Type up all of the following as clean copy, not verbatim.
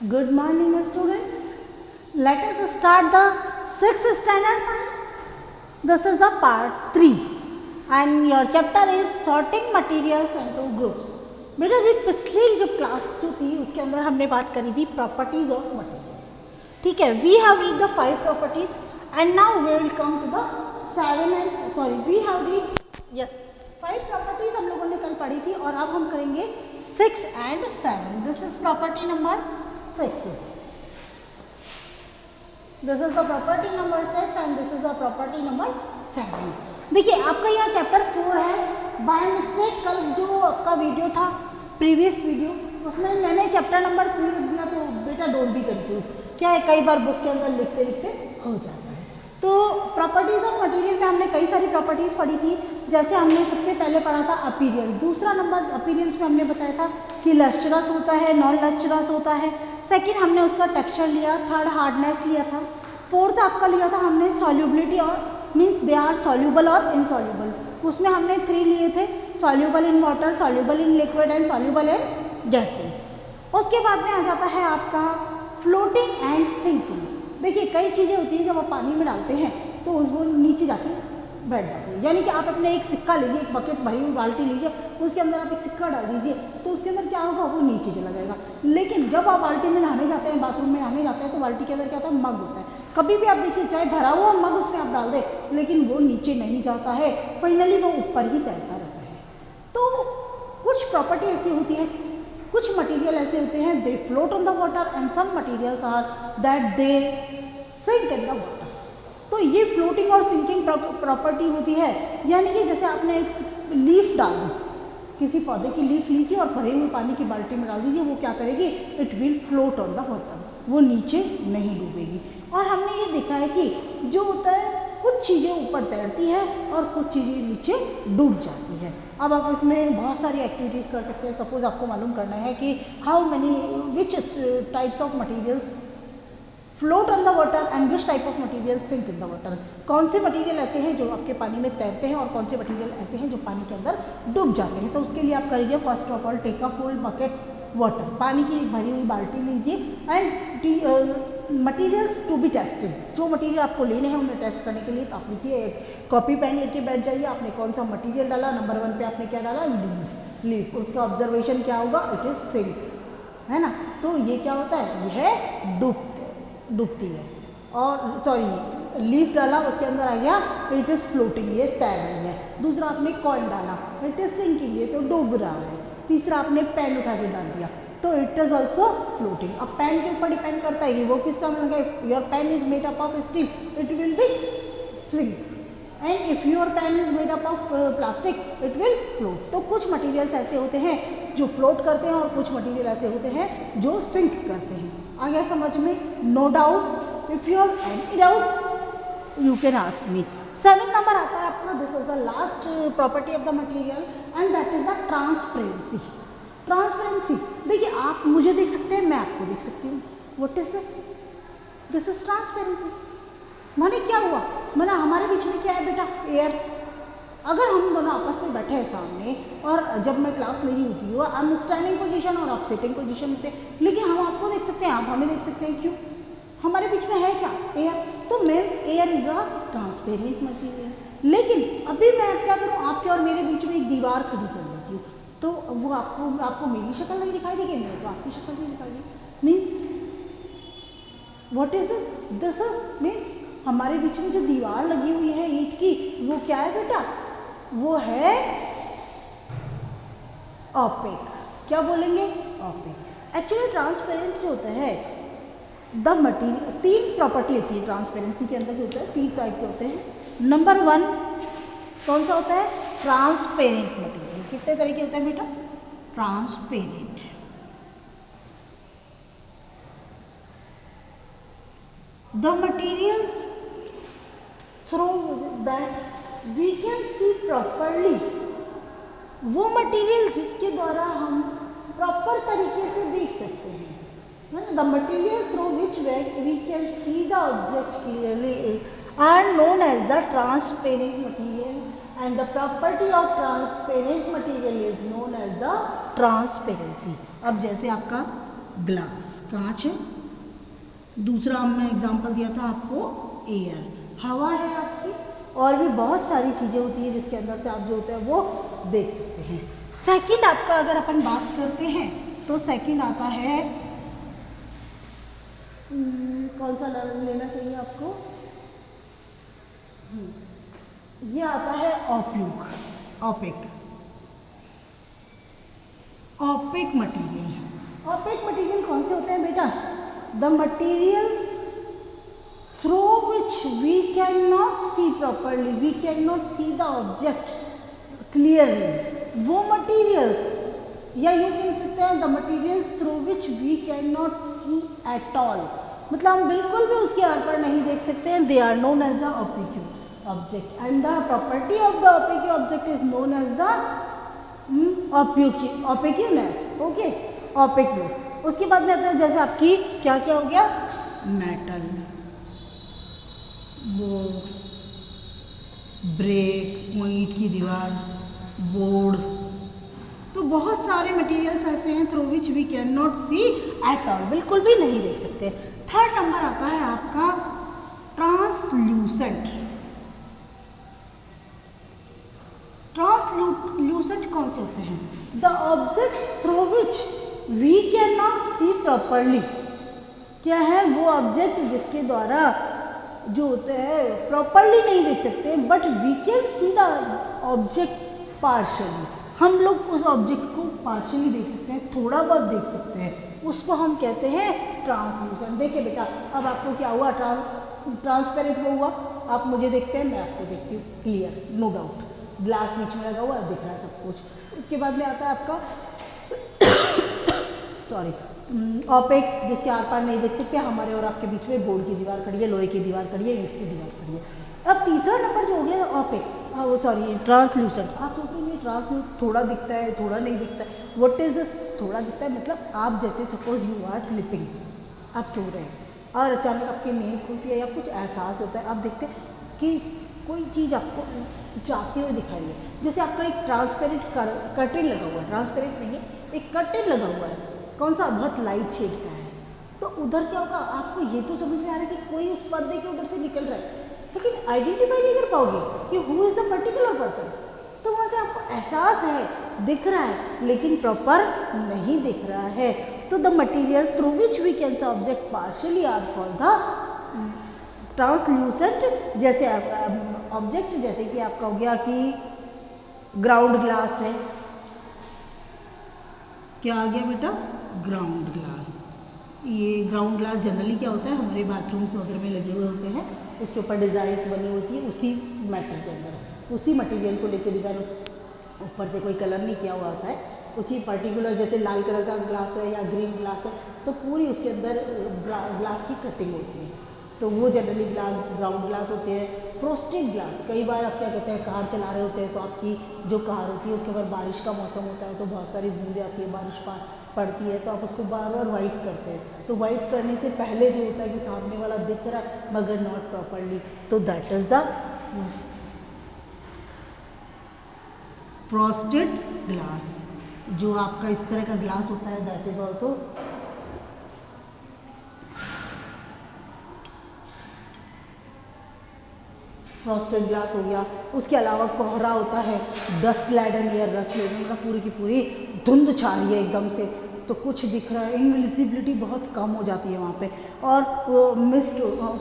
Good morning students. Let us start the 6th standard science. This is the part 3 and your chapter is sorting materials into groups. बेटा जी पिछली जो class जो थी उसके अंदर हमने बात करी थी प्रॉपर्टीज ऑफ मटेरियल. ठीक है, we have read the 5 properties and now we will come to the 7 and sorry we have read 5 properties हम लोगों ने कल पढ़ी थी और अब हम करेंगे 6 and 7. This is property number 6. This is the property number 6 and this is the property number 7. देखिए आपका यह चैप्टर 4 है. बाय मिस्टेक कल जो आपका वीडियो था प्रीवियस वीडियो उसमें मैंने चैप्टर नंबर 3 लिख दिया, तो बेटा डोंट बी कंफ्यूज. क्या है, कई बार बुक के अंदर लिखते लिखते हो जाता है. तो प्रॉपर्टीज ऑफ मटेरियल में हमने कई सारी प्रॉपर्टीज पढ़ी थी. जैसे हमने सबसे पहले पढ़ा था अपीयरेंस. दूसरा नंबर अपीयरेंस में हमने बताया था कि लस्ट्रस होता है, नॉन लस्ट्रस होता है. सेकंड हमने उसका टेक्सचर लिया. थर्ड हार्डनेस लिया था. फोर्थ आपका लिया था हमने सॉल्युबिलिटी और मीन्स दे आर सॉल्युबल और इनसॉल्युबल. उसमें हमने 3 लिए थे, soluble in water, soluble in liquid and soluble in gases. उसके बाद में आ जाता है आपका फ्लोटिंग एंड सिंकिंग. देखिए कई चीज़ें होती हैं जब आप पानी में डालते हैं तो वो नीचे जाके बैठ जाती है. यानी कि आप अपने एक सिक्का लीजिए, एक बकेट भरी हुई बाल्टी लीजिए, उसके अंदर आप एक सिक्का डाल दीजिए तो उसके अंदर क्या होगा, वो नीचे चला जाएगा. लेकिन जब आप बाल्टी में नहाने जाते हैं, बाथरूम में नहाने जाते हैं, तो बाल्टी के अंदर क्या होता है, मग होता है. कभी भी आप देखिए चाहे भरा हुआ मग उसमें आप डाल दें लेकिन वो नीचे नहीं जाता है, फाइनली वो ऊपर ही तैरता रहता है. तो कुछ प्रॉपर्टी ऐसी होती है, कुछ मटेरियल ऐसे होते हैं they float on the water and some materials are that they sink in the water. तो ये फ्लोटिंग और सिंकिंग प्रॉपर्टी होती है. यानी कि जैसे आपने एक लीफ डाल दी, किसी पौधे की लीफ लीजिए और भरे हुए पानी की बाल्टी में डाल दीजिए, वो क्या करेगी, it will float on the water, वो नीचे नहीं डूबेगी. और हमने ये देखा है कि जो होता है कुछ चीज़ें ऊपर तैरती है और कुछ चीज़ें नीचे डूब जाती है. अब आप इसमें बहुत सारी एक्टिविटीज़ कर सकते हैं. सपोज आपको मालूम करना है कि how many which types of materials float on the water and which type of material sink in the water. कौन से मटीरियल ऐसे हैं जो आपके पानी में तैरते हैं और कौन से मटीरियल ऐसे हैं जो पानी के अंदर डूब जाते हैं. तो उसके लिए आप करिए first of all take a full bucket water. पानी की एक भरी हुई बाल्टी लीजिए and materials to be tested. जो मटीरियल आपको लेने हैं उन्हें टेस्ट करने के लिए तो आप लिखिए, एक कॉपी पेन लेके बैठ जाइए. आपने कौन सा मटीरियल डाला, नंबर 1 पे आपने क्या डाला, लीफ. उसका ऑब्जर्वेशन क्या होगा, इट इज सिंक, है ना. तो ये क्या होता है, यह डूबती है. और सॉरी लीफ डाला, उसके अंदर आ गया इट इज़ फ्लोटिंग, ये तैर रही है. दूसरा आपने कॉइन डाला, इट इज़ सिंकिंग, ये तो डूब रहा है. तीसरा आपने पेन उठा के डाल दिया तो इट इज़ ऑल्सो फ्लोटिंग. अब पेन के ऊपर डिपेंड करता है कि वो किस समय का. Your pen is made up of steel, it will be sink. And if your pen is made up of plastic, it will float. तो कुछ मटेरियल्स ऐसे होते हैं जो फ्लोट करते हैं और कुछ मटेरियल ऐसे होते हैं जो सिंक करते हैं. आ गया समझ में? No doubt. If you have any doubt you can ask me. 7 number आता है आपका. This is the last property of the material and that is the transparency. Transparency, देखिए आप मुझे देख सकते हैं, मैं आपको देख सकती हूँ. What is this? This is transparency. माने क्या हुआ, माने हमारे बीच में क्या है बेटा, एयर. अगर हम दोनों आपस में बैठे हैं सामने और जब मैं क्लास ले रही होती हूँ, हम स्टैंडिंग पोजीशन और आप सिटिंग पोजीशन होते हैं, लेकिन हम आपको देख सकते हैं, आप हमें देख सकते हैं. क्यों? हमारे बीच में है क्या, एयर. तो means air is a transparent material. लेकिन अभी मैं क्या करूँ, आपके और मेरे बीच में एक दीवार खड़ी कर लेती हूँ तो वो आपको मेरी शक्ल नहीं दिखाई देगी, मेरे को आपकी शक्ल नहीं दिखाई देगी. Means what is this? This is means हमारे बीच में जो दीवार लगी हुई है ईंट की, वो क्या है बेटा, वो है ऑपेक. क्या बोलेंगे, ऑपेक. एक्चुअली ट्रांसपेरेंट जो होता है द मटीरियल, 3 प्रॉपर्टी होती है ट्रांसपेरेंसी के अंदर. जो होता है 3 टाइप के होते हैं. नंबर 1 कौन सा होता है, ट्रांसपेरेंट मटीरियल. कितने तरह के होते हैं बेटा, transparent. The materials through that we can see properly. वो मटीरियल जिसके द्वारा हम प्रॉपर तरीके से देख सकते हैं. The material through which we can see the object clearly are known as the transparent material and the property of transparent material is known as the transparency. अब जैसे आपका ग्लास कांच है, दूसरा मैं एग्जांपल दिया था आपको एयर हवा है आपकी, और भी बहुत सारी चीज़ें होती हैं जिसके अंदर से आप जो होता है वो देख सकते हैं। सेकंड आपका अगर अपन बात करते हैं तो सेकंड आता है कौन सा लेना चाहिए आपको, ये आता है opaque, opaque, opaque material. Opaque material कौन से होते हैं बेटा? The materials through which we can not see properly, we can not see the object clearly, वो मटेरियल्स, या यू कह सकते हैं the materials through which we can not see at all, मतलब हम बिल्कुल भी उसके आर पार नहीं देख सकते हैं। They are known as the opaque object and the property of the opaque object is known as the opaqueness, okay, opaqueness. उसके बाद में अपने जैसे आपकी क्या क्या हो गया, मेटल, बॉक्स, ब्रेक, ईंट की दीवार, बोर्ड, तो बहुत सारे मटेरियल्स ऐसे हैं through which we can not see at all, बिल्कुल भी नहीं देख सकते। थर्ड नंबर आता है आपका ट्रांसल्यूसेंट। ट्रांसल्यूसेंट कौन से होते हैं? The object through which we can not see properly, क्या है वो ऑब्जेक्ट जिसके द्वारा जो होते हैं प्रॉपरली नहीं देख सकते, but we can see the object partially, हम लोग उस ऑब्जेक्ट को पार्शियली देख सकते हैं, थोड़ा बहुत देख सकते हैं, उसको हम कहते हैं ट्रांसल्यूसेंट। देखिए बेटा अब आपको क्या हुआ, ट्रांसपेरेंट वो हुआ, आप मुझे देखते हैं, मैं आपको देखती हूँ, क्लियर, नो डाउट, ग्लास बीच में लगा हुआ दिख रहा है सब कुछ। उसके बाद में आता है आपका सॉरी ओपेक, जिसके आर पार नहीं देख सकते, हमारे और आपके बीच में बोर्ड की दीवार खड़ी है, लोहे की दीवार खड़ी है, ईंट की दीवार खड़ी है। अब तीसरा नंबर जो हो गया ओपेक, वो सॉरी ट्रांसल्यूसेंट। आप सोच रहे हैं ट्रांसल्यूसेंट थोड़ा दिखता है, थोड़ा नहीं दिखता है, व्हाट इज दिस? थोड़ा दिखता है मतलब आप जैसे सपोज यू आर स्लीपिंग, आप सो रहे हैं और अचानक आपकी नींद खुलती है या कुछ एहसास होता है, आप देखते हैं कि कोई चीज़ आपको जाती हुई दिखाई दे, जैसे आपका एक ट्रांसपेरेंट कर्टेन लगा हुआ है, ट्रांसपेरेंट नहीं है, एक कर्टेन लगा हुआ है, कौन सा, बहुत लाइट शेड का है, तो उधर क्या होगा, आपको ये तो समझ में आ रहा है कि कोई उस पर्दे के उधर से निकल रहा है, लेकिन आइडेंटिफाई नहीं कर पाओगे कि who is the particular person, तो वहाँ से आपको एहसास है, दिख रहा है, लेकिन प्रॉपर नहीं दिख रहा है। तो the materials through which we can see object partially are called the translucent. जैसे ऑब्जेक्ट जैसे कि आपका हो गया कि ग्राउंड ग्लास है, क्या आ गया बेटा, ग्राउंड ग्लास। ये ग्राउंड ग्लास जनरली क्या होता है, हमारे बाथरूम्स वगैरह में लगे हुए होते हैं, उसके ऊपर डिज़ाइंस बनी होती है, उसी मैटर के अंदर, उसी मटेरियल को लेके डिज़ाइन, ऊपर से कोई कलर नहीं किया हुआ होता है, उसी पर्टिकुलर, जैसे लाल कलर का ग्लास है या ग्रीन ग्लास है, तो पूरी उसके अंदर ग्लास की कटिंग होती है, तो वो जनरली ग्लास ग्राउंड ग्लास होते हैं। फ्रोस्टेड ग्लास, कई बार आप क्या कहते हैं, कार चला रहे होते हैं, तो आपकी जो कार होती है उसके ऊपर बारिश का मौसम होता है, तो बहुत सारी बूंदें आती है, बारिश पड़ती है, तो आप उसको बार बार वाइट करते हैं, तो वाइट करने से पहले जो होता है कि सामने वाला दिख रहा है मगर नॉट प्रॉपरली, तो that is the frosted glass. जो आपका इस तरह का ग्लास होता है that is also frosted glass हो गया। उसके अलावा कोहरा होता है, डस्ट लैडन या रस्ट लैडन, मतलब पूरी की पूरी धुंध छा रही है एकदम से, तो कुछ दिख रहा है, इनविजिबिलिटी बहुत कम हो जाती है वहाँ पे। और वो मिस्ट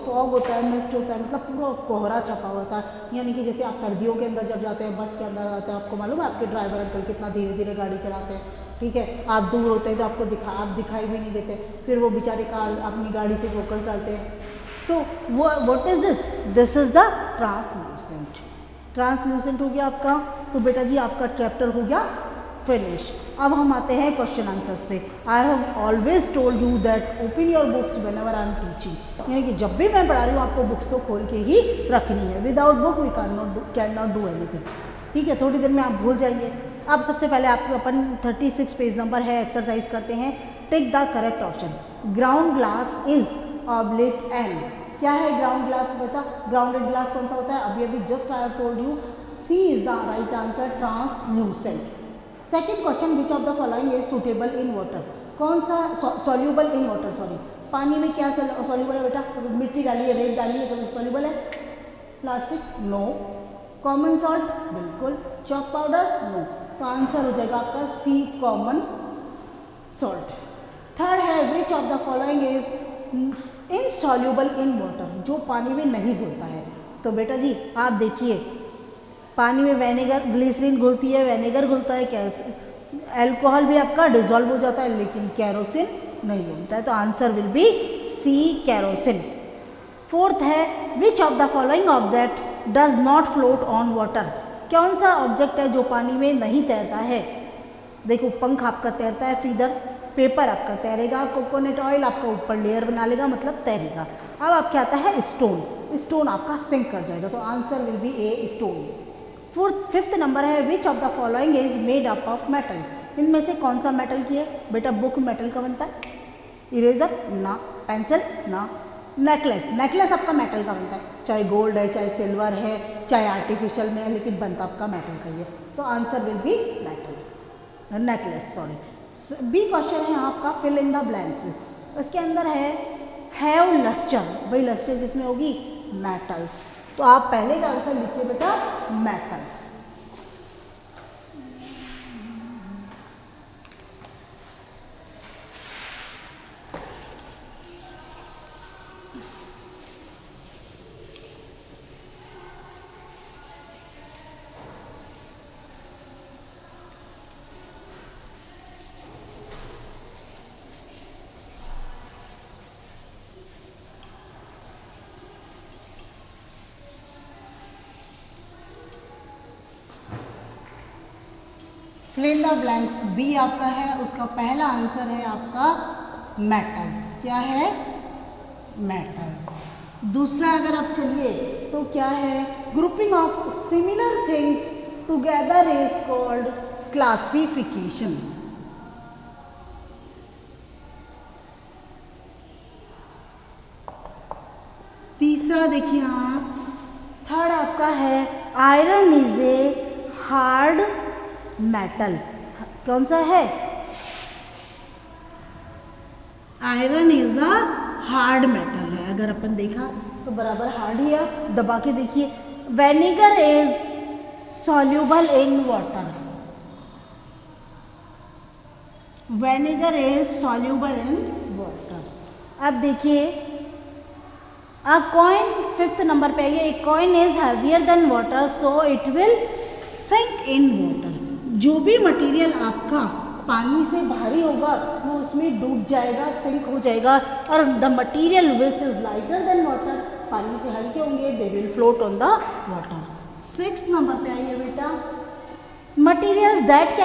फॉग होता है, मिस्ट होता है, मतलब पूरा कोहरा छपा होता है, यानी कि जैसे आप सर्दियों के अंदर जब जाते हैं, बस के अंदर जाते हैं, आपको मालूम है आपके ड्राइवर अंकल कितना धीरे धीरे गाड़ी चलाते हैं, ठीक है, आप दूर होते हैं तो आपको आप दिखाई भी नहीं देते, फिर वो बेचारे कार अपनी गाड़ी से फोकस डालते हैं, तो वो what is this, this is the translucent. Translucent हो गया आपका, तो बेटा जी आपका चैप्टर हो गया फिनिश। अब हम आते हैं क्वेश्चन आंसर्स पे। I have always told you that open your books when ever I am teaching, यानी कि जब भी मैं पढ़ा रही हूँ आपको बुक्स तो खोल के ही रखनी है, without book we can not do anything, ठीक है, थोड़ी देर में आप भूल जाइए। अब सबसे पहले आपको अपन 36 पेज नंबर है, एक्सरसाइज करते हैं, take the correct option. Ground glass is oblique an, क्या है ग्राउंड ग्लास बता, ग्राउंडेड ग्लास कौन सा होता है, अभी अभी just I have told you, C is the right answer, translucent. Second question, which of the following is suitable in water, कौन सा सॉल्यूबल इन वाटर, सॉरी पानी में क्या सॉल्यूबल है बेटा, मिट्टी डाली है, रेत डाली है तो सॉल्यूबल है, प्लास्टिक नो, कॉमन सॉल्ट बिल्कुल, चॉक पाउडर नो, तो आंसर हो जाएगा आपका सी कॉमन सॉल्ट। थर्ड है which of the following is insoluble in water, जो पानी में नहीं घुलता है। तो बेटा जी आप देखिए पानी में वेनेगर ग्लिसरीन घुलती है, वेनेगर घुलता है, कैसे अल्कोहल भी आपका डिजोल्व हो जाता है, लेकिन कैरोसिन नहीं घुलता है, तो answer will be C kerosene. Fourth है which of the following object does not float on water, कौन सा ऑब्जेक्ट है जो पानी में नहीं तैरता है। देखो पंख आपका तैरता है, फीदर, पेपर आपका तैरेगा, कोकोनट ऑयल आपका ऊपर लेयर बना लेगा मतलब तैरेगा। अब आपके आता है स्टोन, स्टोन आपका सिंक कर जाएगा, तो answer will be a stone. Fifth number है which of the following is made up of metal, इनमें से कौन सा मेटल की है बेटा, बुक मेटल का बनता है, इरेजर ना, पेंसिल ना, नेकलेस, नेकलेस आपका मेटल का बनता है, चाहे गोल्ड है चाहे सिल्वर है चाहे आर्टिफिशियल में है, लेकिन बनता आपका मेटल का ही है, तो answer will be metal, necklace sorry. B question है आपका फिल इन द ब्लैंक्स, उसके अंदर है हैव लस्टर, भाई लस्टर जिसमें होगी मेटल्स, तो आप पहले का आंसर लिखिए बेटा metals. Fill in the blanks B आपका है, उसका पहला आंसर है आपका मेटल्स, क्या है मेटल्स। दूसरा अगर आप चलिए तो क्या है grouping of similar things together is called classification. तीसरा देखिए आप, थर्ड आपका है iron is a hard metal, कौन सा है iron is a hard metal है, अगर अपन देखा तो बराबर हार्ड ही है, दबा के देखिए। Vinegar is soluble in water, vinegar is soluble in water. अब देखिए अ कॉइन, फिफ्थ नंबर पे आइए, a coin is heavier than water so it will sink in water, जो भी मटेरियल आपका पानी से भारी होगा वो उसमें डूब जाएगा, सिंक हो जाएगा, और the material which is lighter than water, पानी से हल्के होंगे, they will float on the water. Six number पे आइए बेटा, materials that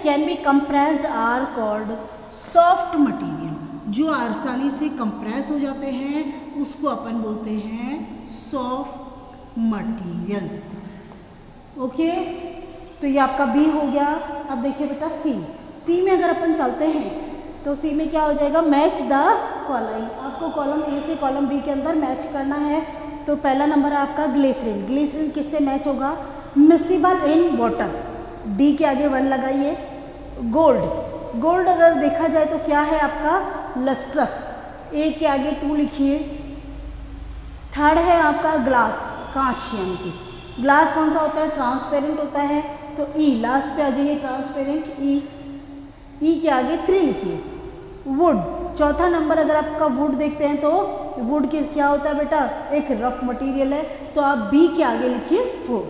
can be compressed are called soft material, जो आसानी से कंप्रेस हो जाते हैं उसको अपन बोलते हैं सॉफ्ट मटेरियल्स। ओके तो ये आपका बी हो गया। अब देखिए बेटा सी, सी में अगर अपन चलते हैं तो सी में क्या हो जाएगा, मैच द कॉलम, आपको कॉलम ए से कॉलम बी के अंदर मैच करना है। तो पहला नंबर है आपका ग्लिसरीन, ग्लिसरीन किससे मैच होगा, मिसिबल इन वाटर, डी के आगे 1 लगाइए। गोल्ड, गोल्ड अगर देखा जाए तो क्या है आपका लस्ट्रस, ए के आगे 2 लिखिए। थर्ड है आपका ग्लास, कांच, यानी कि ग्लास कौन सा होता है, ट्रांसपेरेंट होता है, तो ई लास्ट पे आ जाइए, ट्रांसपेरेंट, ई के आगे 3 लिखिए। वुड, चौथा नंबर अगर आपका वुड देखते हैं तो वुड के क्या होता है बेटा, एक रफ मटेरियल है, तो आप बी के आगे लिखिए 4।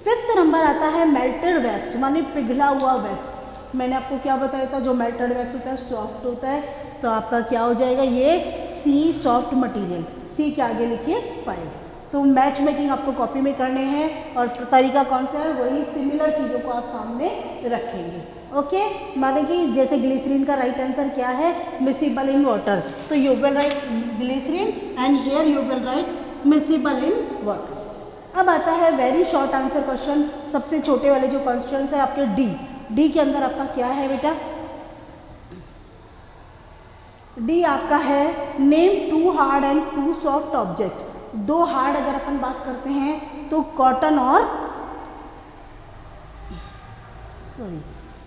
फिफ्थ नंबर आता है मेल्टेड वैक्स, माने पिघला हुआ वैक्स। मैंने आपको क्या बताया था, जो मेल्टेड वैक्स होता है सॉफ्ट होता है, तो आपका क्या हो जाएगा ये सी सॉफ्ट मटेरियल, सी के आगे लिखिए 5। तो मैच मेकिंग आपको कॉपी में करने हैं और तरीका कौन सा है, वही सिमिलर चीज़ों को आप सामने रखेंगे। ओके माने कि जैसे ग्लिसरीन का राइट आंसर क्या है, मिसिबल इन वाटर, तो you will write glycerine and here you will write miscible in water. अब आता है वेरी शॉर्ट आंसर क्वेश्चन, सबसे छोटे वाले जो क्वेश्चन है आपके डी, डी के अंदर आपका क्या है बेटा, डी आपका है name 2 hard and 2 soft object. 2 hard अगर अपन बात करते हैं तो कॉटन और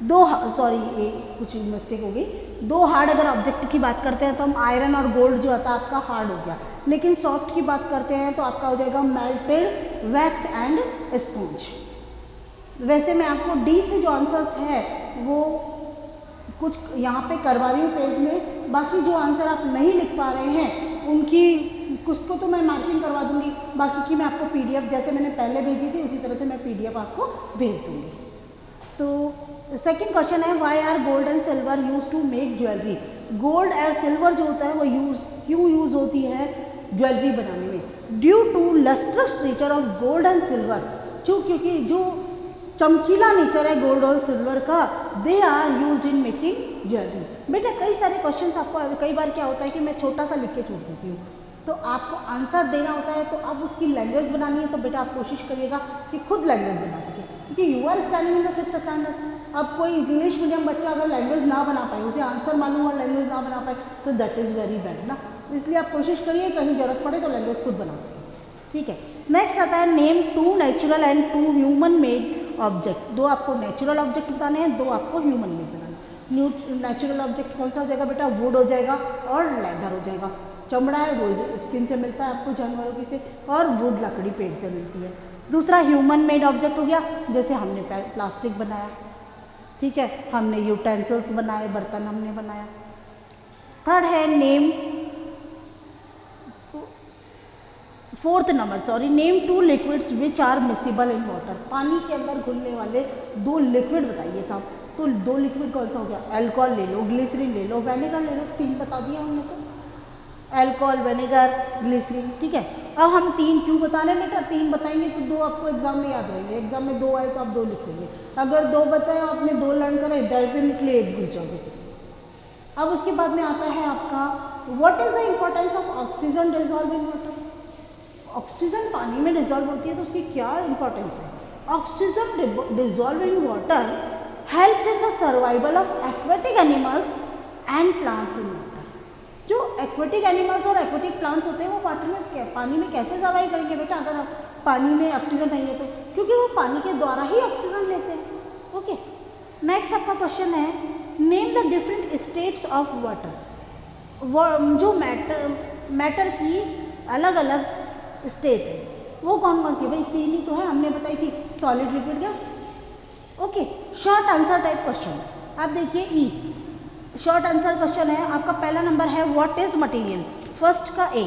सॉरी कुछ मिस्टेक हो गई, 2 हार्ड अगर ऑब्जेक्ट की बात करते हैं तो हम आयरन और गोल्ड जो आता है आपका हार्ड हो गया, लेकिन सॉफ्ट की बात करते हैं तो आपका हो जाएगा मेल्टेड वैक्स एंड स्पॉन्ज। वैसे मैं आपको डी से जो आंसर्स है वो कुछ यहाँ पे करवा रही हूँ पेज में, बाकी जो आंसर आप नहीं लिख पा रहे हैं उनकी कुछ को तो मैं मार्किंग करवा दूंगी, बाकी की मैं आपको पीडीएफ जैसे मैंने पहले भेजी थी उसी तरह से मैं पीडीएफ आपको भेज दूंगी। तो सेकंड क्वेश्चन है why are gold and silver use to make jewellery. Gold और सिल्वर जो होता है वो क्यों यूज होती है ज्वेलरी बनाने में? Due to lustrous nature of gold and silver, क्योंकि जो चमकीला नेचर है गोल्ड और सिल्वर का, they are used in making jewellery. बेटा कई सारे क्वेश्चंस आपको कई बार क्या होता है कि मैं छोटा सा लिख के छोड़ देती हूँ, तो आपको आंसर देना होता है तो अब उसकी लैंग्वेज बनानी है तो बेटा आप कोशिश करिएगा कि खुद लैंग्वेज बना सके, क्योंकि you are standing in the 6th standard. अब कोई इंग्लिश मीडियम बच्चा अगर लैंग्वेज ना बना पाए, उसे आंसर मालूम और लैंग्वेज ना बना पाए तो दैट इज़ वेरी बैड ना, इसलिए आप कोशिश करिए कहीं जरूरत पड़े तो लैंग्वेज खुद बना सकें। ठीक है, नेक्स्ट आता है name 2 natural and 2 human made object. 2 आपको नेचुरल ऑब्जेक्ट बताने हैं, 2 आपको ह्यूमन मेड बनाना। नेचुरल ऑब्जेक्ट कौन सा हो जाएगा बेटा? वुड हो जाएगा और लेदर हो जाएगा। चमड़ा है वो स्किन से मिलता है आपको जानवरों की से, और वुड लकड़ी पेड़ से मिलती है। दूसरा ह्यूमन मेड ऑब्जेक्ट हो गया, जैसे हमने प्लास्टिक बनाया, ठीक है, हमने यूटेंसिल्स बनाए, बर्तन हमने बनाया। थर्ड है name 4th number sorry, name 2 liquids which are miscible in water. पानी के अंदर घुलने वाले 2 लिक्विड बताइए साहब। तो 2 लिक्विड कौन सा हो गया? अल्कोहल ले लो, ग्लिसरीन ले लो, विनेगर ले लो, 3 बता दिया हमने तो, अल्कोहल, विनेगर, ग्लिसरीन। ठीक है, अब हम 3 क्यों बता रहे हैं बेटा? 3 बताएंगे तो 2 आपको एग्जाम में याद रहेंगे, एग्जाम में 2 आए तो आप 2 लिख लेंगे। अगर 2 बताए आपने 2 लर्न करे डेफिनेटली 1 भूल जाओगे। अब उसके बाद में आता है आपका what is the importance of oxygen dissolve in water. Oxygen पानी में डिजॉल्व होती है तो उसकी क्या इंपॉर्टेंस है? Oxygen dissolve in water helps in the survival of aquatic animals and plants in water. जो एक्वेटिक एनिमल्स और एक्वेटिक प्लांट्स होते हैं वो पानी में कैसे सर्वाइव करेंगे बेटा अगर पानी में ऑक्सीजन नहीं है तो? क्योंकि वो पानी के द्वारा ही ऑक्सीजन लेते हैं। ओके, नेक्स्ट आपका क्वेश्चन है name the different states of water. जो मैटर की अलग अलग स्टेट है वो कौन कौन सी? भाई 3 ही तो है, हमने बताई थी, solid, liquid, gas. Okay, short answer type question. आप देखिए ई शॉर्ट आंसर क्वेश्चन है आपका। पहला नंबर है व्हाट इज मटेरियल, फर्स्ट का ए।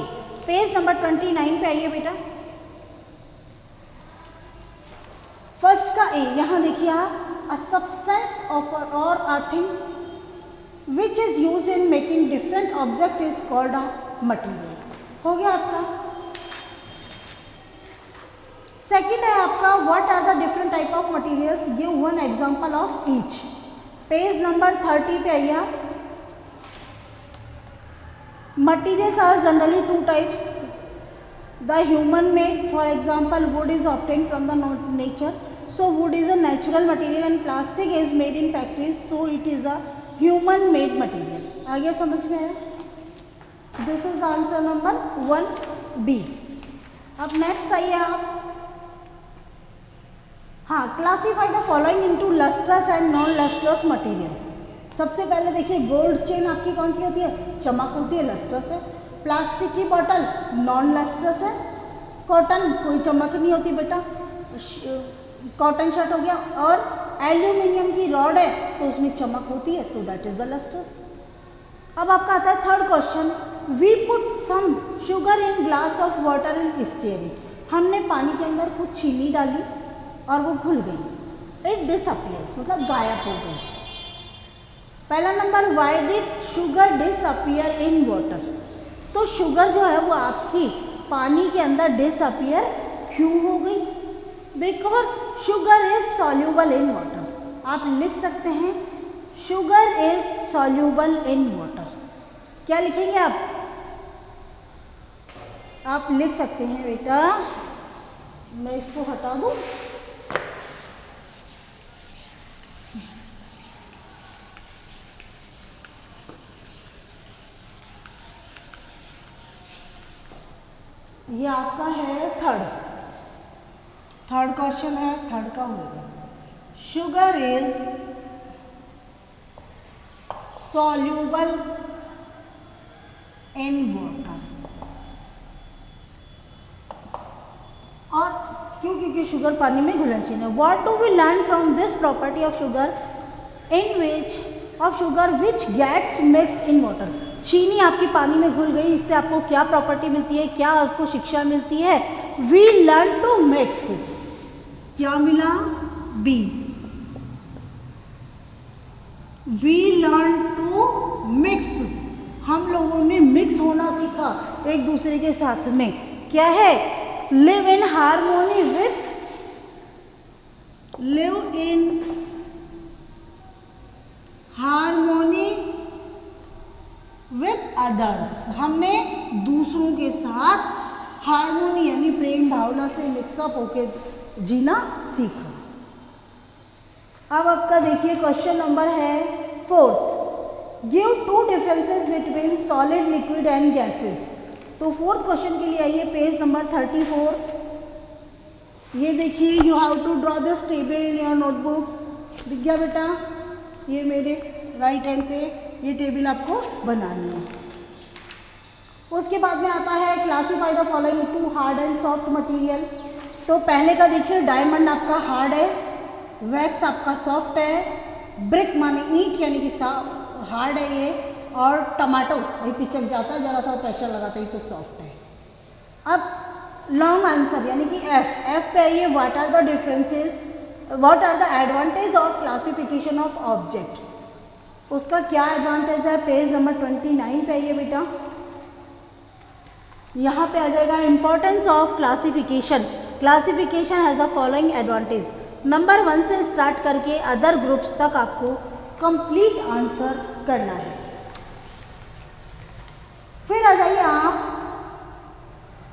पेज नंबर 29 पे आइए बेटा, फर्स्ट का ए। यहां देखिए आप, अ सब्सटेंस और a thing which is used in making different object is called a material. हो गया आपका। सेकेंड है आपका what are the different type of materials, give one example of each. Page number 30 पे आइए आप। Materials are generally 2 types, the human made, for example wood is obtained from the nature, so wood is a natural material and plastic is made in factories, so it is a human made material. आगे समझ में आया? This is the answer number 1B। अब next आइए आप, हाँ, classify the following into lustrous and non lustrous material. सबसे पहले देखिए गोल्ड चेन आपकी कौन सी होती है? चमक होती है, लस्ट्रस है। प्लास्टिक की बॉटल नॉन लस्ट्रस है। कॉटन कोई चमक नहीं होती बेटा, कॉटन शर्ट हो गया। और एल्यूमिनियम की रॉड है तो उसमें चमक होती है तो दैट इज द लस्ट्रस। अब आपका आता है third question, we put some sugar in glass of water in stirring. हमने पानी के अंदर कुछ चीनी डाली और वो घुल गई, इट डिसअपियर्स, मतलब गायब हो गई। पहला number, why did sugar disappear in water. तो शुगर जो है वो आपकी पानी के अंदर डिसअपियर क्यों हो गई? Because sugar is soluble in water. आप लिख सकते हैं sugar is soluble in water. क्या लिखेंगे आप लिख सकते हैं बेटा, मैं इसको हटा दूं, ये आपका है थर्ड क्वेश्चन है, थर्ड का होगा। Sugar is soluble in water। और क्यों? क्योंकि शुगर पानी में घुलनशील है। What do we learn from this property of sugar which gets mixed in water? चीनी आपकी पानी में घुल गई, इससे आपको क्या प्रॉपर्टी मिलती है, क्या आपको शिक्षा मिलती है? We learn to mix। क्या मिला? B। We learn to mix। हम लोगों ने मिक्स होना सीखा एक दूसरे के साथ में। क्या है? Live in harmony with others. हमने दूसरों के साथ हारमोनी यानी प्रेम भावना से मिक्सअप होकर जीना सीखा। अब आपका देखिए क्वेश्चन नंबर है 4th। Give 2 differences between solid, liquid and gases. तो 4th क्वेश्चन के लिए आइए पेज नंबर 34। ये देखिए, you have to draw this table in your notebook. दिख गया बेटा? ये मेरे राइट हैंड पे ये टेबल आपको बनानी है। उसके बाद में आता है classify the following to hard and soft material. तो पहले का देखिए, डायमंड आपका हार्ड है, वैक्स आपका सॉफ्ट है, ब्रिक माने ईंट यानी कि हार्ड है ये, और टमाटो वही पिचक जाता है, जरा सा प्रेशर लगाते ही तो सॉफ्ट है। अब लॉन्ग आंसर यानी कि एफ पे आइए। What are the differences, what are the advantage of classification of object. उसका क्या एडवांटेज है? पेज नंबर 29 पे आइए बेटा। यहाँ पे आ जाएगा importance of classification. Classification has the following advantage. Number 1 से स्टार्ट करके अदर ग्रुप्स तक आपको कंप्लीट आंसर करना है। फिर आ जाइए आप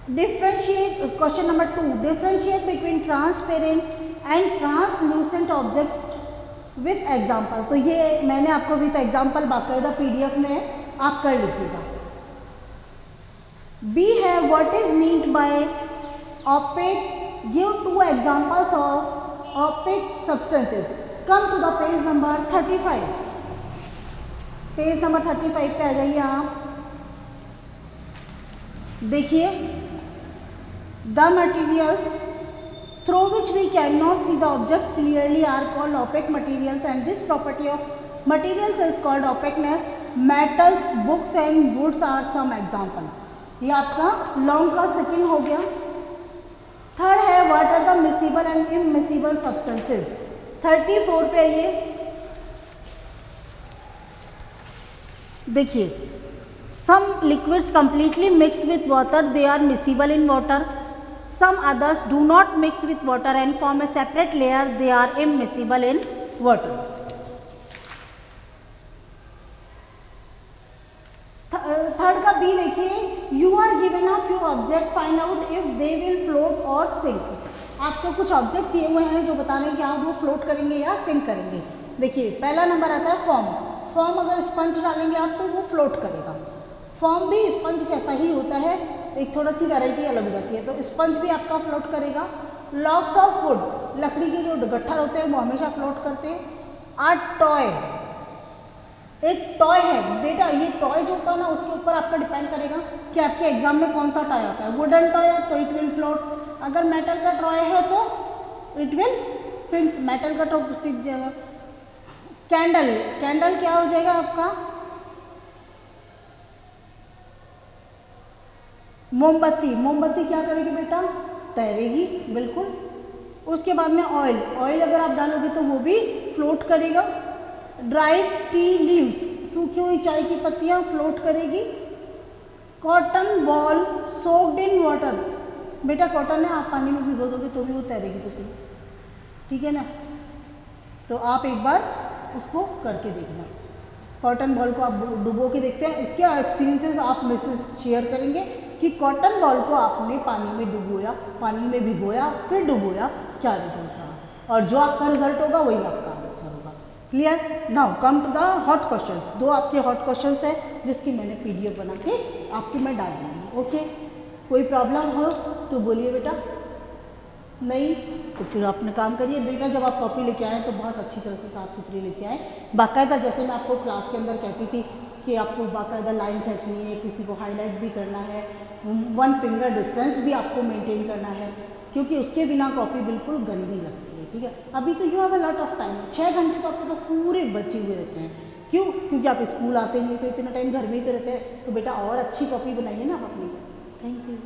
differentiate, question number 2, differentiate between transparent and translucent object with example. तो ये मैंने आपको विथ एग्जाम्पल बाकायदा PDF में आप कर लीजिएगा। बी है what is meant by opaque, give 2 examples of opaque substances. Come to the page number 35। Page number 35 पे आ जाइए आप। देखिए, the materials through which we cannot see the objects clearly are called opaque materials, and this property of materials is called opaqueness. Metals, books and woods are some example। ये आपका long का second हो गया। Third है what are the miscible and immiscible substances. 34 पे आइए। देखिए, some liquids completely mix with water, they are miscible in water. Some others do not mix with water and form a separate layer, they are immiscible in water। Third का B देखिए, you are given a few objects, find out if they will float or sink। आपको कुछ object दिए हुए हैं जो बता रहे हैं कि हाँ वो फ्लोट करेंगे या सिंक करेंगे। देखिए, पहला नंबर आता है फॉर्म। फॉर्म अगर स्पंज डालेंगे आप तो वो फ्लोट करेगा। फॉर्म भी स्पंज जैसा ही होता है, एक थोड़ा सी वैरायटी अलग हो जाती है, तो स्पंज भी आपका फ्लोट करेगा। लॉग्स ऑफ वुड, लकड़ी के जो गट्ठर होते हैं वो हमेशा फ्लोट करते हैं। आ टॉय, एक टॉय है बेटा, ये टॉय जो होता है ना उसके ऊपर आपका डिपेंड करेगा कि आपके एग्जाम में कौन सा टॉय आता है। वुडन टॉय है तो इट विल फ्लोट, अगर मेटल का टॉय है तो इट विल सिंक, मेटल का तो सिंक जाएगा। कैंडल, कैंडल क्या हो जाएगा आपका? मोमबत्ती, मोमबत्ती क्या करेगी बेटा? तैरेगी, बिल्कुल। उसके बाद में ऑयल, ऑयल अगर आप डालोगे तो वो भी फ्लोट करेगा। ड्राइड टी लीव्स, सूखी हुई चाय की पत्तियां फ्लोट करेगी। Cotton ball soaked in water, बेटा कॉटन है आप पानी में भिगो दोगे तो भी वो तैरेगी तो सही, ठीक है ना? तो आप एक बार उसको करके देखना। कॉटन बॉल को आप डुबो के देखते हैं, इसके एक्सपीरियंसेस आप मेरे से शेयर करेंगे कि कॉटन बॉल को आपने पानी में डुबोया, पानी में भिगोया, फिर डुबोया, क्या रिजल्ट रहा, और जो आपका रिजल्ट होगा वही आपका आंसर होगा। Clear? Now come to the hot questions. 2 आपके हॉट क्वेश्चंस है जिसकी मैंने PDF बना के आपके मैं डाल दूँगी। ओके, कोई प्रॉब्लम हो तो बोलिए बेटा। नहीं तो फिर अपना काम करिए बेटा। जब आप कॉपी लेके आएँ तो बहुत अच्छी तरह से साफ़ सुथरी लेके आएँ। बाकायदा जैसे मैं आपको क्लास के अंदर कहती थी कि आपको बाकायदा लाइन खींचनी है, किसी को हाईलाइट भी करना है, 1 फिंगर डिस्टेंस भी आपको मेंटेन करना है, क्योंकि उसके बिना कॉपी बिल्कुल गंदी लगती है। ठीक है, अभी तो you have a lot of time, 6 घंटे तो आपके पास पूरे बचे हुए रहते हैं। क्यों? क्योंकि आप स्कूल आते नहीं तो इतना टाइम घर में ही तो रहते हैं। तो बेटा और अच्छी कॉपी बनाइए ना आप अपनी। Thank you.